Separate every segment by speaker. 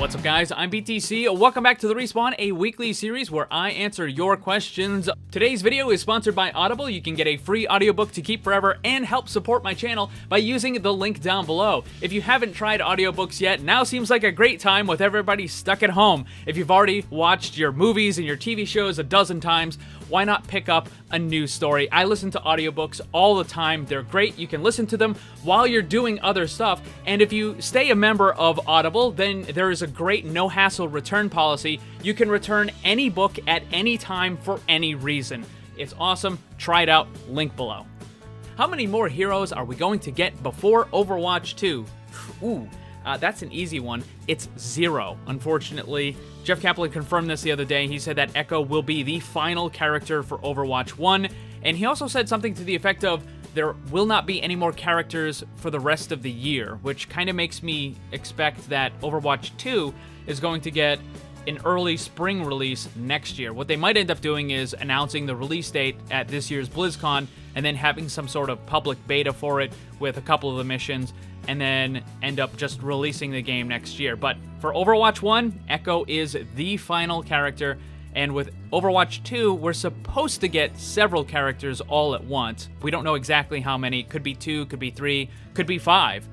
Speaker 1: What's up, guys? I'm BTC. Welcome back to The Respawn, a weekly series where I answer your questions. Today's video is sponsored by Audible. You can get a free audiobook to keep forever and help support my channel by using the link down below. If you haven't tried audiobooks yet, now seems like a great time with everybody stuck at home. If you've already watched your movies and your TV shows a dozen times, why not pick up a new story? I listen to audiobooks all the time. They're great. You can listen to them while you're doing other stuff. And if you stay a member of Audible, then there is a great no-hassle return policy. You can return any book at any time for any reason. It's awesome. Try it out. Link below. How many more heroes are we going to get before Overwatch 2? That's an easy one. It's 0, unfortunately. Jeff Kaplan confirmed this the other day. He said that Echo will be the final character for Overwatch 1, and he also said something to the effect of there will not be any more characters for the rest of the year, which kind of makes me expect that Overwatch 2 is going to get an early spring release next year. What they might end up doing is announcing the release date at this year's BlizzCon and then having some sort of public beta for it with a couple of the missions, and then end up just releasing the game next year. But for Overwatch 1, Echo is the final character, and with Overwatch 2, we're supposed to get several characters all at once. We don't know exactly how many. Could be 2, could be 3, could be 5.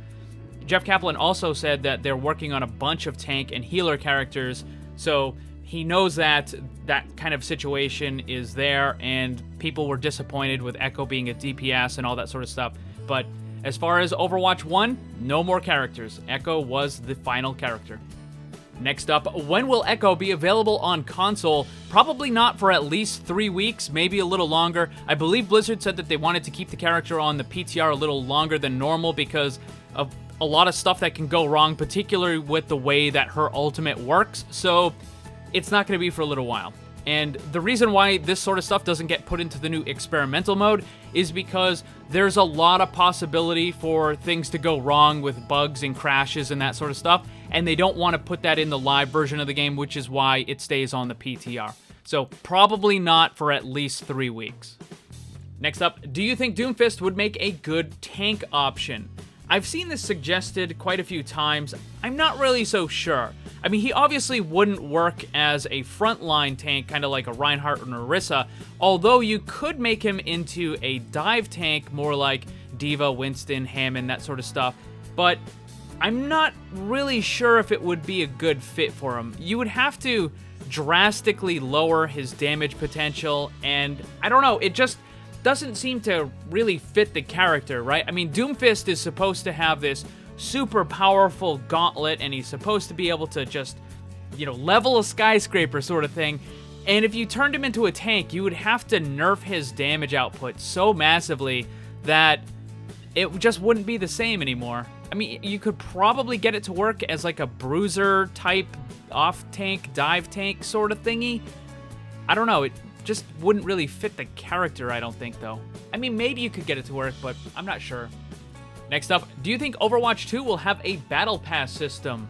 Speaker 1: Jeff Kaplan also said that they're working on a bunch of tank and healer characters, so he knows that that kind of situation is there, and people were disappointed with Echo being a DPS and all that sort of stuff. But as far as Overwatch 1, no more characters. Echo was the final character. Next up, when will Echo be available on console? Probably not for at least 3 weeks, maybe a little longer. I believe Blizzard said that they wanted to keep the character on the PTR a little longer than normal because of a lot of stuff that can go wrong, particularly with the way that her ultimate works. So it's not going to be for a little while. And the reason why this sort of stuff doesn't get put into the new experimental mode is because there's a lot of possibility for things to go wrong with bugs and crashes and that sort of stuff, and they don't want to put that in the live version of the game, which is why it stays on the PTR. So probably not for at least 3 weeks. Next up, do you think Doomfist would make a good tank option? I've seen this suggested quite a few times. I'm not really so sure. I mean, he obviously wouldn't work as a frontline tank, kind of like a Reinhardt or Narissa, although you could make him into a dive tank, more like Diva, Winston, Hammond, that sort of stuff. But I'm not really sure if it would be a good fit for him. You would have to drastically lower his damage potential, and I don't know, it just doesn't seem to really fit the character, right? I mean, Doomfist is supposed to have this super powerful gauntlet, and he's supposed to be able to just, level a skyscraper sort of thing. And if you turned him into a tank, you would have to nerf his damage output so massively that it just wouldn't be the same anymore. I mean, you could probably get it to work as like a bruiser type off-tank, dive tank sort of thingy. I don't know, it just wouldn't really fit the character, I don't think, though. I mean, maybe you could get it to work, but I'm not sure. Next up, do you think Overwatch 2 will have a battle pass system?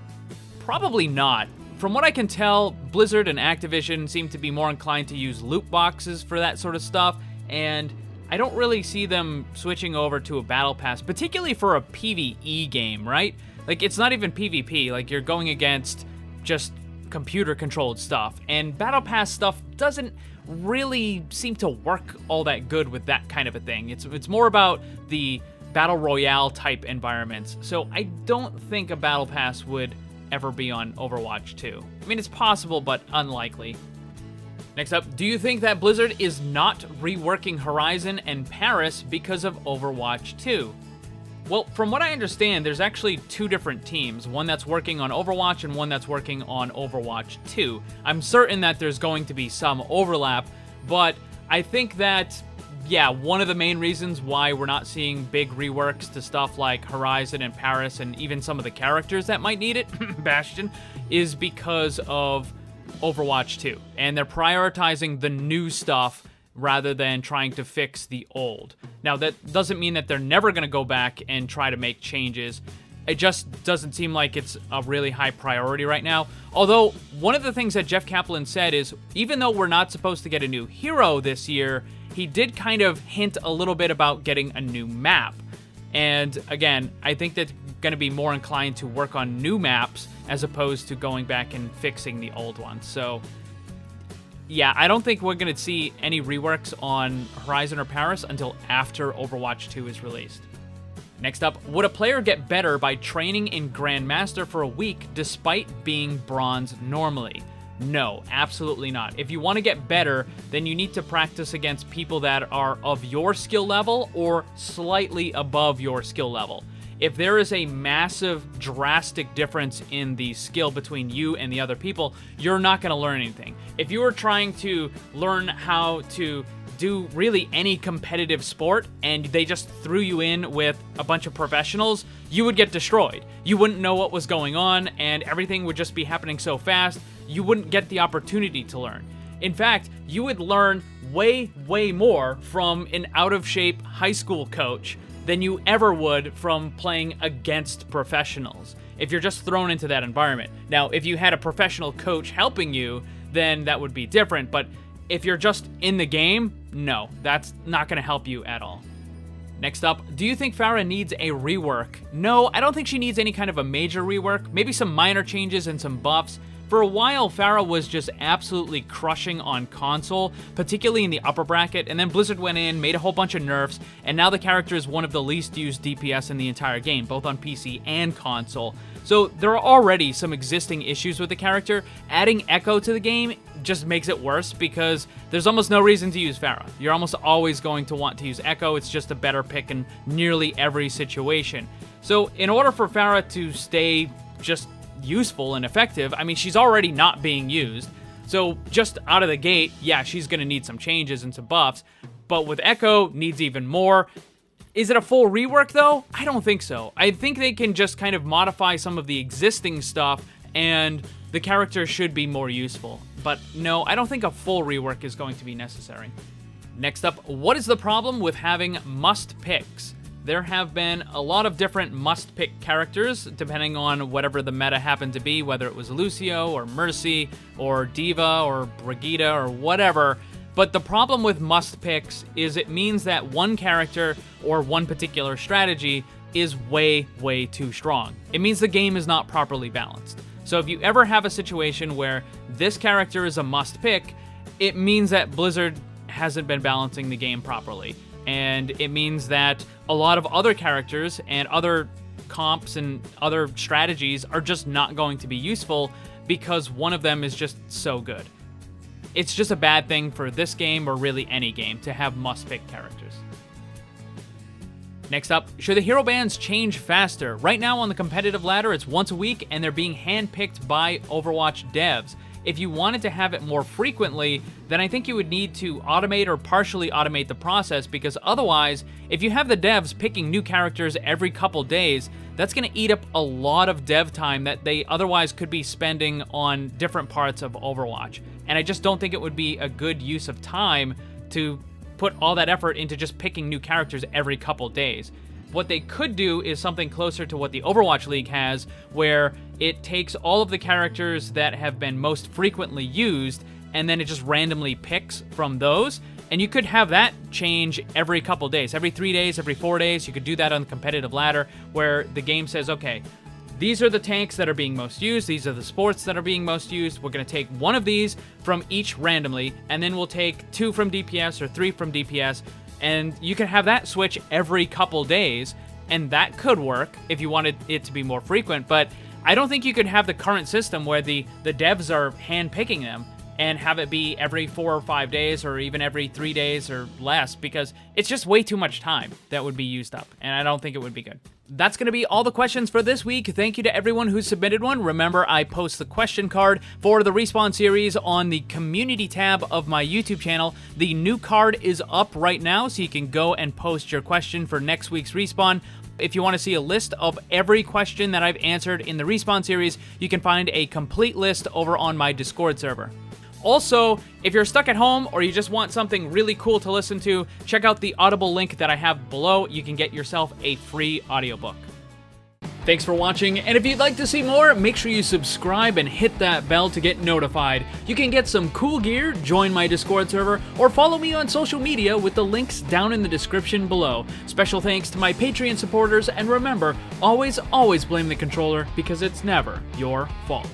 Speaker 1: Probably not. From what I can tell, Blizzard and Activision seem to be more inclined to use loot boxes for that sort of stuff, and I don't really see them switching over to a battle pass, particularly for a PvE game, right? Like, it's not even PvP, like you're going against just computer-controlled stuff, and battle pass stuff doesn't really seem to work all that good with that kind of a thing. It's more about the battle royale type environments, so I don't think a battle pass would ever be on Overwatch 2. I mean, it's possible, but unlikely. Next up, do you think that Blizzard is not reworking Horizon and Paris because of Overwatch 2? Well, from what I understand, there's actually 2 different teams, one that's working on Overwatch and one that's working on Overwatch 2. I'm certain that there's going to be some overlap, but I think that, yeah, one of the main reasons why we're not seeing big reworks to stuff like Horizon and Paris and even some of the characters that might need it, Bastion, is because of Overwatch 2. And they're prioritizing the new stuff rather than trying to fix the old. Now, that doesn't mean that they're never going to go back and try to make changes. It just doesn't seem like it's a really high priority right now. Although, one of the things that Jeff Kaplan said is, even though we're not supposed to get a new hero this year, he did kind of hint a little bit about getting a new map. And again, I think that's going to be more inclined to work on new maps as opposed to going back and fixing the old ones. So yeah, I don't think we're going to see any reworks on Horizon or Paris until after Overwatch 2 is released. Next up, would a player get better by training in Grandmaster for a week despite being Bronze normally? No, absolutely not. If you want to get better, then you need to practice against people that are of your skill level or slightly above your skill level. If there is a massive, drastic difference in the skill between you and the other people, you're not going to learn anything. If you were trying to learn how to do really any competitive sport and they just threw you in with a bunch of professionals, you would get destroyed. You wouldn't know what was going on and everything would just be happening so fast, you wouldn't get the opportunity to learn. In fact, you would learn way, way more from an out-of-shape high school coach than you ever would from playing against professionals if you're just thrown into that environment. Now, if you had a professional coach helping you, then that would be different, but if you're just in the game, no, that's not going to help you at all. Next up, do you think Pharah needs a rework? No, I don't think she needs any kind of a major rework, maybe some minor changes and some buffs. For a while, Pharah was just absolutely crushing on console, particularly in the upper bracket, and then Blizzard went in, made a whole bunch of nerfs, and now the character is one of the least used DPS in the entire game, both on PC and console. So there are already some existing issues with the character. Adding Echo to the game just makes it worse because there's almost no reason to use Pharah. You're almost always going to want to use Echo. It's just a better pick in nearly every situation. So in order for Pharah to stay just useful and effective, I mean, she's already not being used. So just out of the gate, yeah, she's going to need some changes and some buffs. But with Echo, needs even more. Is it a full rework, though? I don't think so. I think they can just kind of modify some of the existing stuff, and the character should be more useful. But no, I don't think a full rework is going to be necessary. Next up, what is the problem with having must-picks? There have been a lot of different must-pick characters, depending on whatever the meta happened to be, whether it was Lucio, or Mercy, or Diva, or Brigitte, or whatever. But the problem with must-picks is it means that one character or one particular strategy is way, way too strong. It means the game is not properly balanced. So if you ever have a situation where this character is a must-pick, it means that Blizzard hasn't been balancing the game properly. And it means that a lot of other characters and other comps and other strategies are just not going to be useful because one of them is just so good. It's just a bad thing for this game, or really any game, to have must-pick characters. Next up, should the hero bans change faster? Right now on the competitive ladder, it's once a week, and they're being handpicked by Overwatch devs. If you wanted to have it more frequently, then I think you would need to automate or partially automate the process, because otherwise, if you have the devs picking new characters every couple days, that's going to eat up a lot of dev time that they otherwise could be spending on different parts of Overwatch. And I just don't think it would be a good use of time to put all that effort into just picking new characters every couple days. What they could do is something closer to what the Overwatch League has, where it takes all of the characters that have been most frequently used, and then it just randomly picks from those. And you could have that change every couple days, every 3 days, every 4 days. You could do that on the competitive ladder, where the game says, okay, these are the tanks that are being most used, these are the sports that are being most used. We're going to take one of these from each randomly, and then we'll take 2 from DPS or 3 from DPS, and you can have that switch every couple days, and that could work if you wanted it to be more frequent. But I don't think you could have the current system where the devs are hand-picking them and have it be every 4 or 5 days, or even every 3 days or less, because it's just way too much time that would be used up, and I don't think it would be good. That's going to be all the questions for this week. Thank you to everyone who submitted one. Remember, I post the question card for the Respawn series on the community tab of my YouTube channel. The new card is up right now, so you can go and post your question for next week's Respawn. If you want to see a list of every question that I've answered in the Respawn series, you can find a complete list over on my Discord server. Also, if you're stuck at home or you just want something really cool to listen to, check out the Audible link that I have below. You can get yourself a free audiobook. Thanks for watching, and if you'd like to see more, make sure you subscribe and hit that bell to get notified. You can get some cool gear, join my Discord server, or follow me on social media with the links down in the description below. Special thanks to my Patreon supporters, and remember, always blame the controller because it's never your fault.